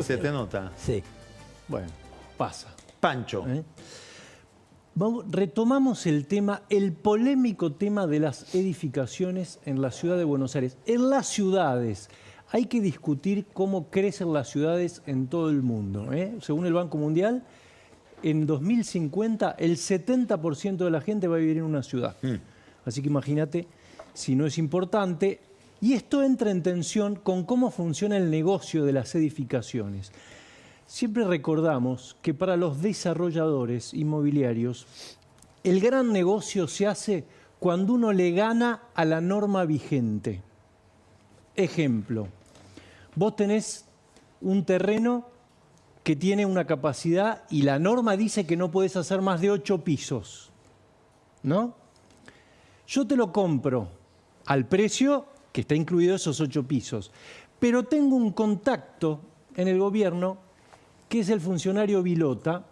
Sí, se te nota. Sí. Bueno, pasa. Pancho. Retomamos el tema, el polémico tema de las edificaciones en la ciudad de Buenos Aires. En las ciudades hay que discutir cómo crecen las ciudades en todo el mundo. Según el Banco Mundial, en 2050 el 70% de la gente va a vivir en una ciudad. Así que imagínate si no es importante. Y esto entra en tensión con cómo funciona el negocio de las edificaciones. Siempre recordamos que para los desarrolladores inmobiliarios el gran negocio se hace cuando uno le gana a la norma vigente. Ejemplo, vos tenés un terreno que tiene una capacidad y la norma dice que no podés hacer más de 8 pisos, ¿no? Yo te lo compro al precio que está incluido esos 8 pisos, pero tengo un contacto en el gobierno que es el funcionario Vilota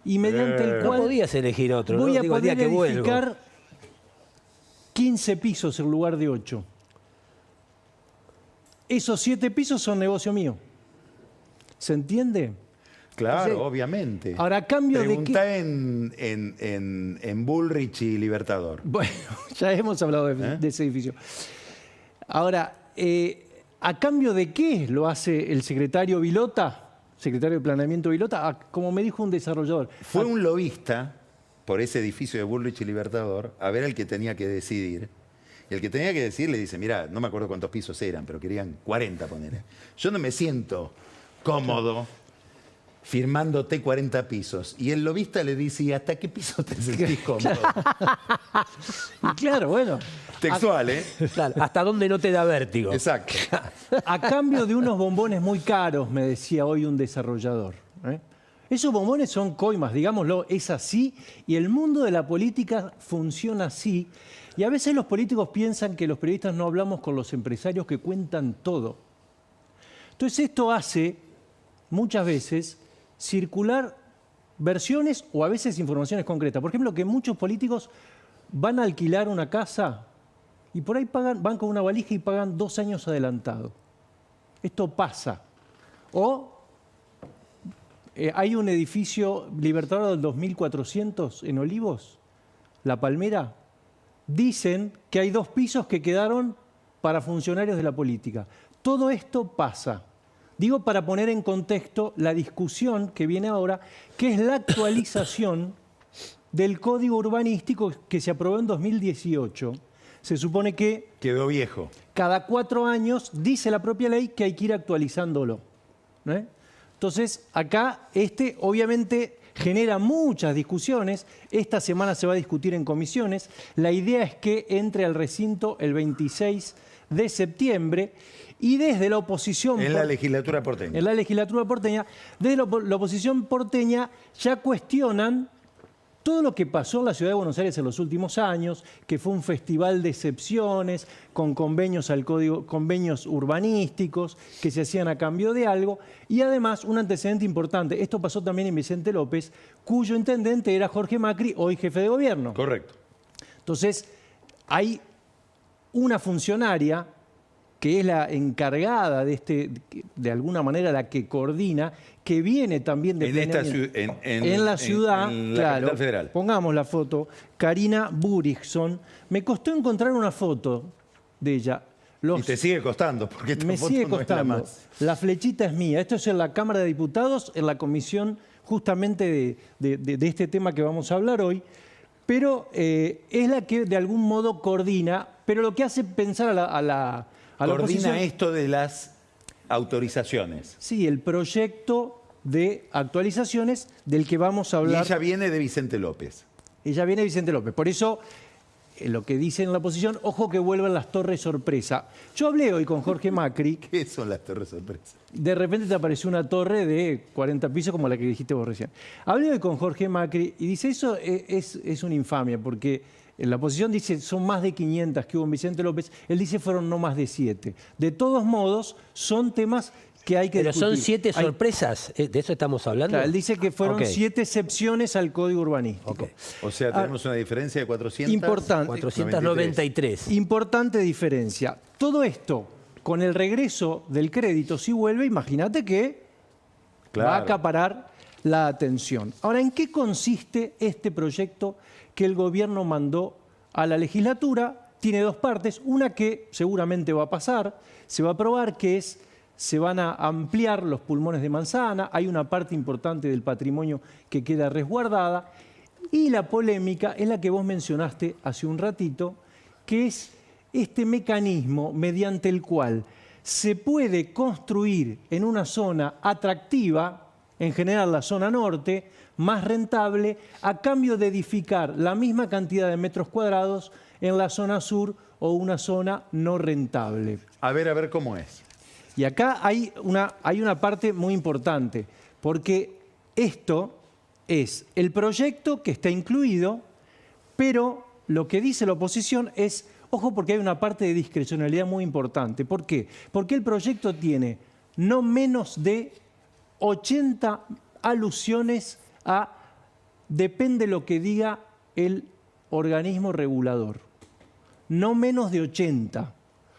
y mediante el cual No podías elegir otro, voy ¿no? a Digo, el día poder que vuelvo. edificar 15 pisos en lugar de 8. Esos 7 pisos son negocio mío. ¿Se entiende? Claro, Entonces, obviamente. ahora, a cambio de Preguntá qué... en Bullrich y Libertador. Bueno, ya hemos hablado de ese edificio. Ahora, ¿a cambio de qué lo hace el secretario Vilota? Secretario de Planeamiento Vilota, como me dijo un desarrollador. Fue un lobista por ese edificio de Bullrich y Libertador a ver al que tenía que decidir. Y el que tenía que decidir le dice, mirá, no me acuerdo cuántos pisos eran, pero querían 40 poner. Yo no me siento cómodo firmándote 40 pisos. Y el lobista le dice, ¿y hasta qué piso te sentís cómodo? Y claro, bueno. Textual, ¿eh? Claro, hasta dónde no te da vértigo. Exacto. A cambio de unos bombones muy caros, me decía hoy un desarrollador. Esos bombones son coimas, digámoslo, es así. Y el mundo de la política funciona así. Y a veces los políticos piensan que los periodistas no hablamos con los empresarios que cuentan todo. Entonces esto hace, muchas veces, circular versiones o a veces informaciones concretas. Por ejemplo, que muchos políticos van a alquilar una casa y por ahí van con una valija y pagan 2 años adelantado. Esto pasa. O hay un edificio Libertador del 2400 en Olivos, La Palmera. Dicen que hay 2 pisos que quedaron para funcionarios de la política. Todo esto pasa. Digo para poner en contexto la discusión que viene ahora, que es la actualización del Código Urbanístico que se aprobó en 2018. Se supone que Quedó viejo. cada 4 años dice la propia ley que hay que ir actualizándolo. Entonces, acá obviamente genera muchas discusiones. Esta semana se va a discutir en comisiones. La idea es que entre al recinto el 26 de septiembre y desde la oposición... En la legislatura porteña. En la legislatura porteña, desde la oposición porteña ya cuestionan todo lo que pasó en la ciudad de Buenos Aires en los últimos años, que fue un festival de excepciones, con convenios al código, convenios urbanísticos que se hacían a cambio de algo, y además un antecedente importante. Esto pasó también en Vicente López, cuyo intendente era Jorge Macri, hoy jefe de gobierno. Correcto. Entonces, hay una funcionaria que es la encargada de alguna manera la que coordina, que viene también de en la ciudad, en la claro, capital federal. Pongamos la foto, Karina Burichson. Me costó encontrar una foto de ella. Y te sigue costando, porque esta me foto sigue no es la costando. más. La flechita es mía. Esto es en la Cámara de Diputados, en la comisión justamente de este tema que vamos a hablar hoy. Pero es la que de algún modo coordina, pero lo que hace pensar a la Coordina oposición, esto de las autorizaciones. sí, el proyecto de actualizaciones del que vamos a Y hablar. ella viene de Vicente López. Ella viene de Vicente López. Por eso, lo que dice en la oposición, ojo que vuelvan las torres sorpresa. Yo hablé hoy con Jorge Macri. ¿Qué son las torres sorpresas? De repente te apareció una torre de 40 pisos como la que dijiste vos recién. Hablé hoy con Jorge Macri y dice, eso es una infamia, porque la oposición dice son más de 500 que hubo en Vicente López. Él dice fueron no más de 7. De todos modos, son temas que hay que Pero discutir. son 7 sorpresas, ¿de eso estamos hablando? Claro, él dice que fueron Ok. 7 excepciones al Código Urbanístico. Ok. O sea, tenemos una diferencia de 400. Importante. 493. Importante diferencia. Todo esto, con el regreso del crédito, si vuelve, imagínate que Claro. Va a acaparar la atención. Ahora, ¿en qué consiste este proyecto que el gobierno mandó a la legislatura? Tiene dos partes. Una que seguramente va a pasar, se va a aprobar, que es, se van a ampliar los pulmones de manzana, hay una parte importante del patrimonio que queda resguardada, y la polémica es la que vos mencionaste hace un ratito, que es este mecanismo mediante el cual se puede construir en una zona atractiva, en general la zona norte, más rentable, a cambio de edificar la misma cantidad de metros cuadrados en la zona sur o una zona no rentable. A ver cómo es. Y acá hay una parte muy importante, porque esto es el proyecto que está incluido, pero lo que dice la oposición es, ojo, porque hay una parte de discrecionalidad muy importante. ¿Por qué? Porque el proyecto tiene no menos de 80 alusiones a depende lo que diga el organismo regulador. No menos de 80.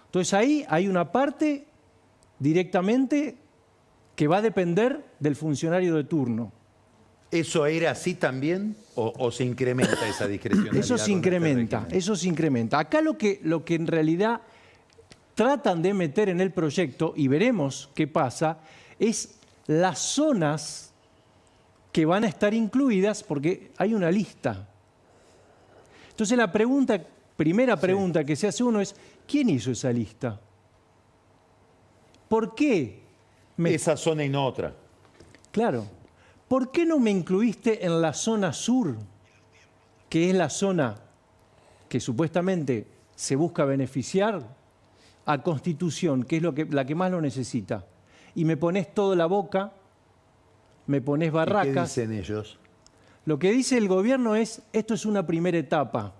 Entonces ahí hay una parte directamente que va a depender del funcionario de turno. ¿Eso era así también o se incrementa esa discrecionalidad? Eso se incrementa. Acá lo que en realidad tratan de meter en el proyecto, y veremos qué pasa, es las zonas que van a estar incluidas, porque hay una lista. Entonces la primera pregunta que se hace uno es, ¿quién hizo esa lista? ¿Por qué? Esa zona y no otra. Claro. ¿Por qué no me incluiste en la zona sur, que es la zona que supuestamente se busca beneficiar a Constitución, que es la que más lo necesita? Y me pones toda la Boca, me pones Barracas. ¿Qué dicen ellos? Lo que dice el gobierno es, esto es una primera etapa.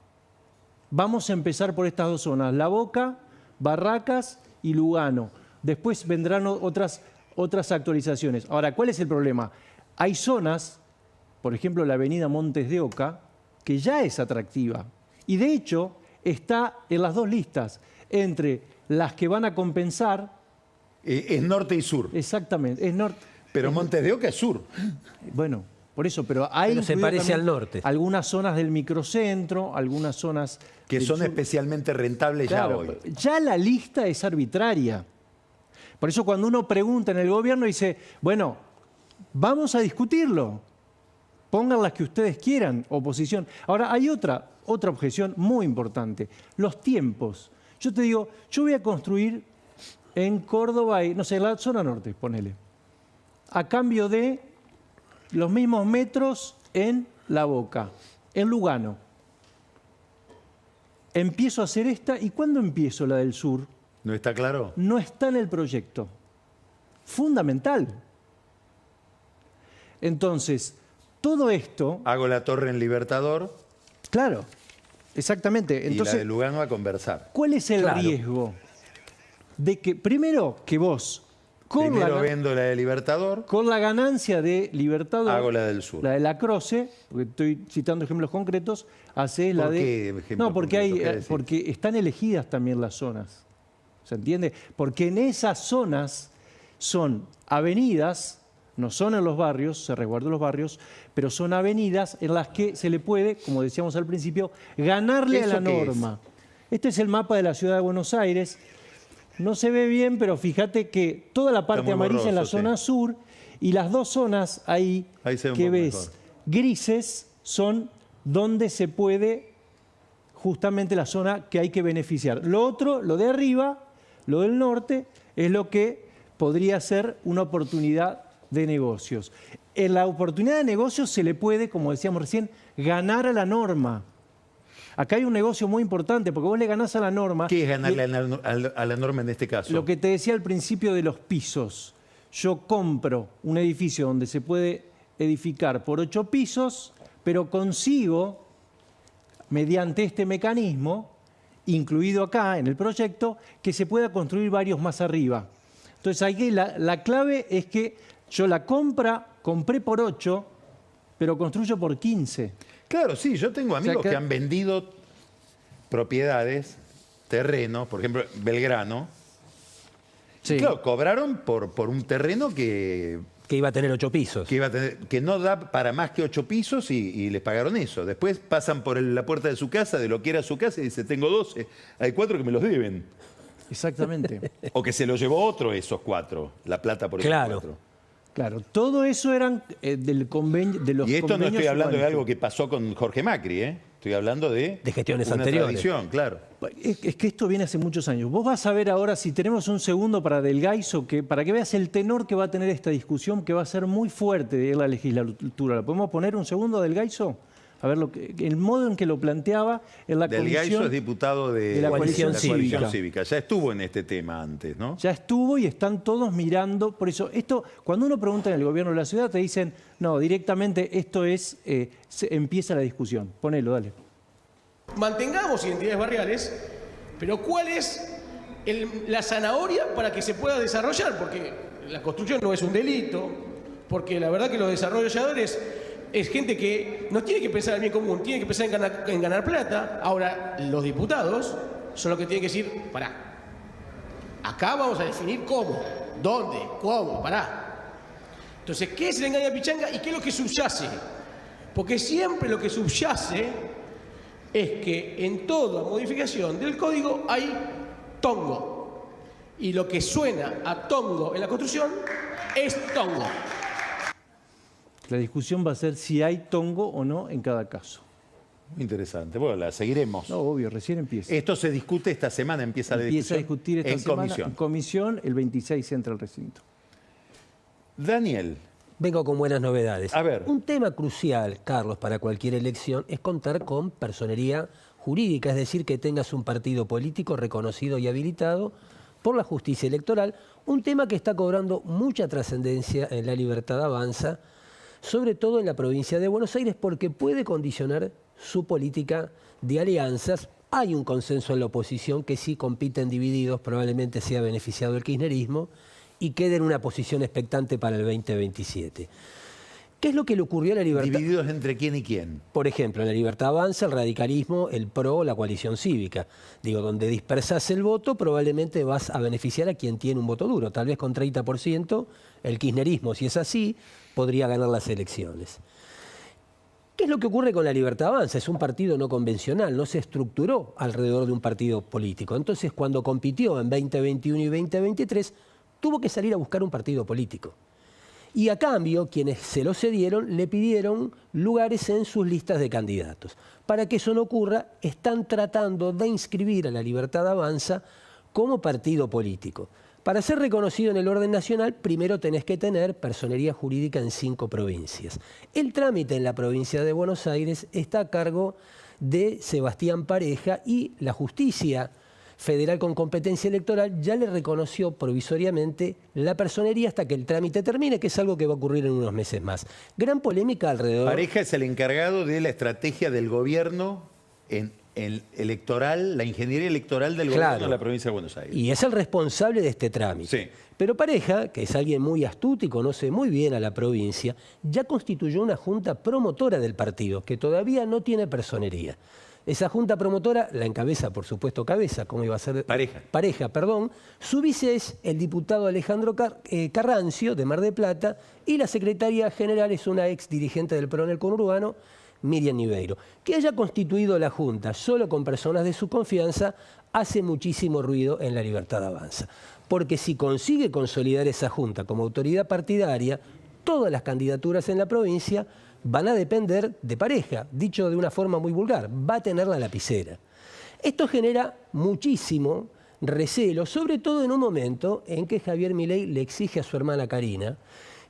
Vamos a empezar por estas dos zonas, La Boca, Barracas y Lugano. Después vendrán otras actualizaciones. Ahora, ¿cuál es el problema? Hay zonas, por ejemplo la avenida Montes de Oca, que ya es atractiva. Y de hecho está en las dos listas, entre las que van a compensar. Es norte y sur. Exactamente, es norte. Pero Montes de Oca es sur. Bueno, por eso, pero hay Pero se parece al norte. Algunas zonas del microcentro, algunas zonas Que son sur. especialmente rentables Claro, ya hoy. ya la lista es arbitraria. Por eso cuando uno pregunta en el gobierno dice, bueno, vamos a discutirlo. Pongan las que ustedes quieran, oposición. Ahora, hay otra objeción muy importante. Los tiempos. Yo te digo, yo voy a construir en Córdoba, no sé, en la zona norte, ponele. A cambio de los mismos metros en La Boca, en Lugano. Empiezo a hacer esta, ¿y cuándo empiezo la del sur? ¿No está claro? No está en el proyecto. Fundamental. Entonces, todo esto... Hago la torre en Libertador. Claro, exactamente. Entonces, y la de Lugano a conversar. ¿cuál es el riesgo? De que, primero, que vos, Primero vendo la de Libertador. con la ganancia de Libertador, hago la del sur. la de la Croce, porque estoy citando ejemplos concretos, haces la ¿Por de... qué ejemplos No, porque, concretos? ¿Qué decís? porque están elegidas también las zonas. ¿Se entiende? Porque en esas zonas son avenidas, no son en los barrios, se resguardan los barrios, pero son avenidas en las que se le puede, como decíamos al principio, ganarle a la norma. Este es el mapa de la ciudad de Buenos Aires. No se ve bien, pero fíjate que toda la parte amarilla en la zona sur y las dos zonas ahí que ves grises son donde se puede justamente la zona que hay que beneficiar. Lo otro, lo de arriba, lo del norte, es lo que podría ser una oportunidad de negocios. En la oportunidad de negocios se le puede, como decíamos recién, ganar a la norma. Acá hay un negocio muy importante, porque vos le ganás a la norma. ¿Qué es ganarle a la norma en este caso? Lo que te decía al principio de los pisos. Yo compro un edificio donde se puede edificar por 8 pisos, pero consigo, mediante este mecanismo, incluido acá en el proyecto, que se pueda construir varios más arriba. Entonces, aquí la clave es que yo compré por 8, pero construyo por 15. Claro, sí, yo tengo amigos que han vendido propiedades, terrenos, por ejemplo, Belgrano. Sí. Claro, cobraron por un terreno que Que iba a tener 8 pisos. Que no da para más que 8 pisos y les pagaron eso. Después pasan por la puerta de su casa, de lo que era su casa, y dice, tengo 12, hay 4 que me los deben. Exactamente. O que se lo llevó otro esos 4, la plata por esos 4. Claro, todo eso eran del convenio, de los Y esto no estoy hablando de urbanísticos. algo que pasó con Jorge Macri, ¿eh? Estoy hablando de gestiones una anteriores. tradición, claro. Es que esto viene hace muchos años. Vos vas a ver ahora, si tenemos un segundo para Del Gaizo, para que veas el tenor que va a tener esta discusión, que va a ser muy fuerte en la legislatura. ¿La podemos poner un segundo a Del Gaizo? A ver el modo en que lo planteaba en la Del comisión. Gaizo es diputado de la coalición cívica. Ya estuvo en este tema antes, ¿no? Ya estuvo y están todos mirando. Por eso, cuando uno pregunta en el gobierno de la ciudad, te dicen, no, directamente esto es, empieza la discusión. Ponelo, dale. Mantengamos identidades barriales, pero ¿cuál es la zanahoria para que se pueda desarrollar? Porque la construcción no es un delito, porque la verdad que los desarrolladores es gente que no tiene que pensar en el bien común, tiene que pensar en ganar plata. Ahora, los diputados son los que tienen que decir, pará, acá vamos a definir cómo, dónde, cómo, pará. Entonces, ¿qué es el engaño pichanga y qué es lo que subyace? Porque siempre lo que subyace es que en toda modificación del código hay tongo. Y lo que suena a tongo en la construcción es tongo. La discusión va a ser si hay tongo o no en cada caso. Muy interesante. Bueno, la seguiremos. No, obvio, recién empieza. Esto se discute esta semana, empieza la discusión. Empieza a discutir esta en semana. comisión. En comisión, el 26 entra al recinto. Daniel. Vengo con buenas novedades. A ver. Un tema crucial, Carlos, para cualquier elección es contar con personería jurídica, es decir, que tengas un partido político reconocido y habilitado por la justicia electoral, un tema que está cobrando mucha trascendencia en La Libertad Avanza, sobre todo en la provincia de Buenos Aires, porque puede condicionar su política de alianzas. Hay un consenso en la oposición que si compiten divididos probablemente sea beneficiado el kirchnerismo y quede en una posición expectante para el 2027. ¿Qué es lo que le ocurrió a La Libertad? ¿Divididos entre quién y quién? Por ejemplo, en La Libertad Avanza, el radicalismo, el PRO, la coalición cívica. Digo, donde dispersas el voto, probablemente vas a beneficiar a quien tiene un voto duro. Tal vez con 30%, el kirchnerismo, si es así, podría ganar las elecciones. ¿Qué es lo que ocurre con La Libertad Avanza? Es un partido no convencional, no se estructuró alrededor de un partido político. Entonces, cuando compitió en 2021 y 2023, tuvo que salir a buscar un partido político. Y a cambio, quienes se lo cedieron le pidieron lugares en sus listas de candidatos. Para que eso no ocurra, están tratando de inscribir a La Libertad Avanza como partido político. Para ser reconocido en el orden nacional, primero tenés que tener personería jurídica en 5 provincias. El trámite en la provincia de Buenos Aires está a cargo de Sebastián Pareja y la justicia federal con competencia electoral ya le reconoció provisoriamente la personería hasta que el trámite termine, que es algo que va a ocurrir en unos meses más. Gran polémica alrededor... Pareja es el encargado de la estrategia del gobierno en el electoral, la ingeniería electoral del gobierno de la provincia de Buenos Aires. Y es el responsable de este trámite. Sí. Pero Pareja, que es alguien muy astuto y conoce muy bien a la provincia, ya constituyó una junta promotora del partido, que todavía no tiene personería. Esa junta promotora la encabeza, por supuesto, ¿cómo iba a ser? Pareja, perdón. Su vice es el diputado Alejandro Carrancio, de Mar del Plata, y la secretaria general es una ex dirigente del PRO en el conurbano, Miriam Niveiro. Que haya constituido la junta solo con personas de su confianza hace muchísimo ruido en La Libertad Avanza. Porque si consigue consolidar esa junta como autoridad partidaria, todas las candidaturas en la provincia van a depender de Pareja, dicho de una forma muy vulgar, va a tener la lapicera. Esto genera muchísimo recelo, sobre todo en un momento en que Javier Milei le exige a su hermana Karina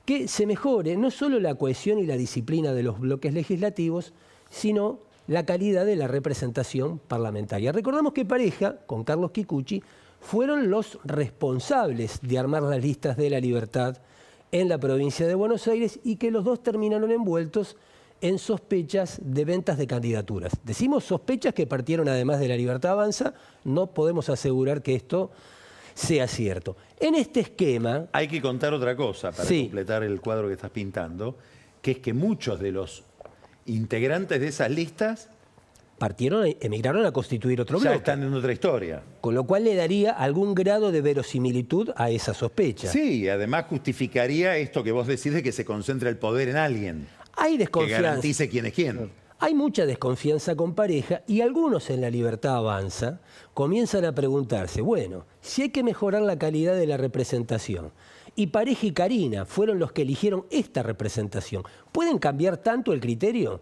que se mejore no solo la cohesión y la disciplina de los bloques legislativos, sino la calidad de la representación parlamentaria. Recordamos que Pareja, con Carlos Kikuchi, fueron los responsables de armar las listas de La Libertad en la provincia de Buenos Aires y que los dos terminaron envueltos en sospechas de ventas de candidaturas. Decimos sospechas que partieron además de La Libertad Avanza, no podemos asegurar que esto sea cierto. En este esquema... Hay que contar otra cosa para completar el cuadro que estás pintando, que es que muchos de los integrantes de esas listas emigraron a constituir otro Ya bloque. están en otra historia. Con lo cual le daría algún grado de verosimilitud a esa sospecha. Sí, además justificaría esto que vos decís de que se concentra el poder en alguien. Hay Que desconfianza. garantice quién es quién. Hay mucha desconfianza con Pareja y algunos en La Libertad Avanza comienzan a preguntarse, bueno, si hay que mejorar la calidad de la representación y Pareja y Carina fueron los que eligieron esta representación, ¿pueden cambiar tanto el criterio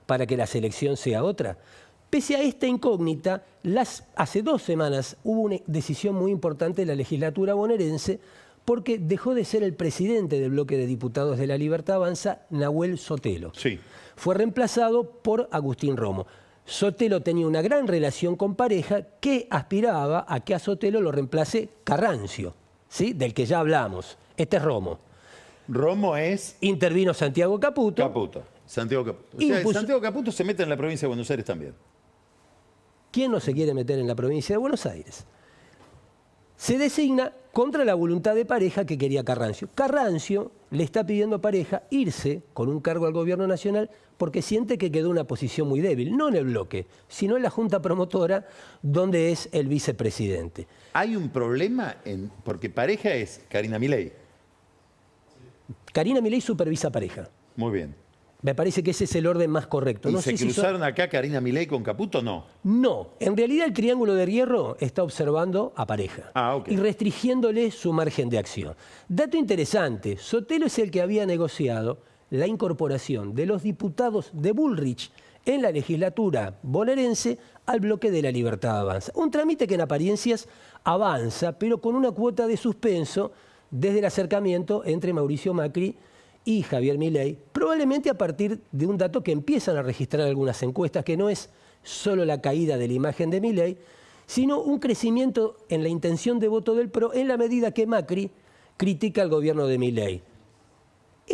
para que la selección sea otra? Pese a esta incógnita, hace 2 semanas hubo una decisión muy importante en la legislatura bonaerense porque dejó de ser el presidente del bloque de diputados de La Libertad Avanza, Nahuel Sotelo. Sí. Fue reemplazado por Agustín Romo. Sotelo tenía una gran relación con Pareja que aspiraba a que a Sotelo lo reemplace Carrancio, ¿sí? Del que ya hablamos. Este es Romo. Romo es Intervino Santiago Caputo. Caputo. Santiago Caputo. O sea, Impuso- Santiago Caputo se mete en la provincia de Buenos Aires también. ¿Quién no se quiere meter en la provincia de Buenos Aires? Se designa contra la voluntad de Pareja que quería Carrancio. Carrancio le está pidiendo a Pareja irse con un cargo al gobierno nacional porque siente que quedó en una posición muy débil, no en el bloque, sino en la Junta Promotora, donde es el vicepresidente. Hay un problema porque Pareja es Karina Milei. Karina Milei supervisa a Pareja. Muy bien. Me parece que ese es el orden más correcto. ¿Y No se sé si son- cruzaron acá Karina Milei con Caputo? No. No, en realidad el Triángulo de Hierro está observando a Pareja Ok. y restringiéndole su margen de acción. Dato interesante, Sotelo es el que había negociado la incorporación de los diputados de Bullrich en la legislatura bonaerense al bloque de La Libertad Avanza. Un trámite que en apariencias avanza, pero con una cuota de suspenso desde el acercamiento entre Mauricio Macri y Javier Milei, probablemente a partir de un dato que empiezan a registrar algunas encuestas, que no es solo la caída de la imagen de Milei, sino un crecimiento en la intención de voto del PRO en la medida que Macri critica al gobierno de Milei.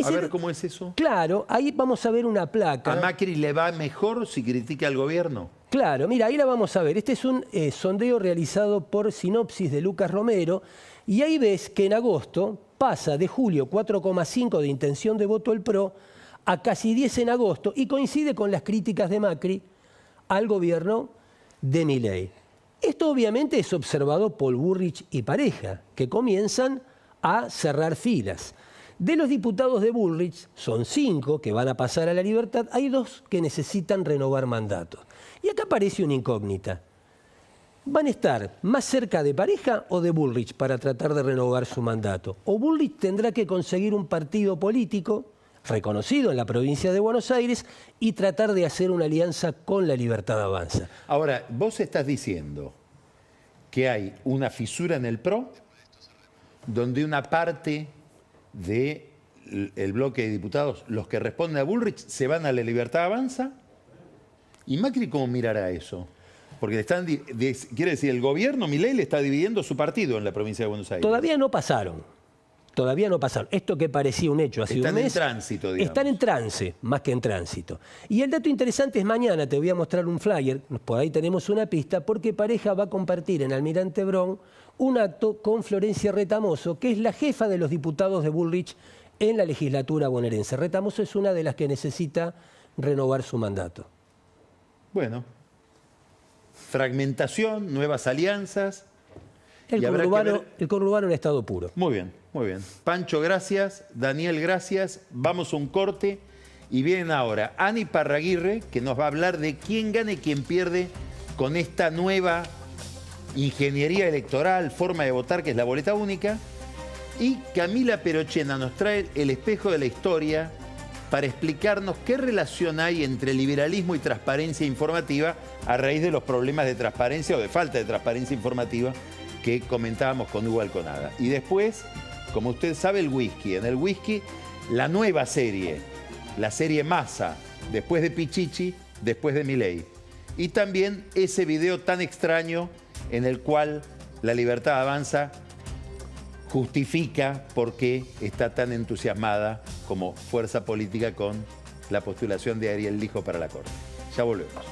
A ver, ¿cómo es eso? Claro, ahí vamos a ver una placa. ¿A Macri le va mejor si critica al gobierno? Claro, mira, ahí la vamos a ver. Este es un sondeo realizado por Sinopsis de Lucas Romero y ahí ves que en agosto pasa de julio 4,5 de intención de voto el PRO a casi 10 en agosto y coincide con las críticas de Macri al gobierno de Milei. Esto obviamente es observado por Bullrich y Pareja, que comienzan a cerrar filas. De los diputados de Bullrich, son 5 que van a pasar a La Libertad, hay 2 que necesitan renovar mandatos. Y acá aparece una incógnita. ¿Van a estar más cerca de Pareja o de Bullrich para tratar de renovar su mandato? ¿O Bullrich tendrá que conseguir un partido político reconocido en la provincia de Buenos Aires y tratar de hacer una alianza con La Libertad Avanza? Ahora, vos estás diciendo que hay una fisura en el PRO donde una parte del bloque de diputados, los que responden a Bullrich, se van a La Libertad Avanza. ¿Y Macri cómo mirará eso? Porque quiere decir, el gobierno Milei le está dividiendo su partido en la provincia de Buenos Aires. Todavía no pasaron. Todavía no pasaron. Esto que parecía un hecho hace un Están mes. en tránsito, digamos. Están en trance, más que en tránsito. Y el dato interesante es mañana, te voy a mostrar un flyer, por ahí tenemos una pista, porque Pareja va a compartir en Almirante Brown un acto con Florencia Retamoso, que es la jefa de los diputados de Bullrich en la legislatura bonaerense. Retamoso es una de las que necesita renovar su mandato. Bueno, fragmentación, nuevas alianzas. El Y habrá que conurbano en estado puro. Muy bien, muy bien. Pancho, gracias. Daniel, gracias. Vamos a un corte y vienen ahora Ani Parraguirre, que nos va a hablar de quién gana y quién pierde con esta nueva ingeniería electoral, forma de votar, que es la boleta única. Y Camila Perochena nos trae el espejo de la historia para explicarnos qué relación hay entre liberalismo y transparencia informativa a raíz de los problemas de transparencia o de falta de transparencia informativa que comentábamos con Hugo Alconada. Y después, como usted sabe, el whisky. En el whisky, la nueva serie, la serie Massa, después de Pichichi, después de Milei. Y también ese video tan extraño en el cual La Libertad Avanza justifica por qué está tan entusiasmada como fuerza política con la postulación de Ariel Lijo para la Corte. Ya volvemos.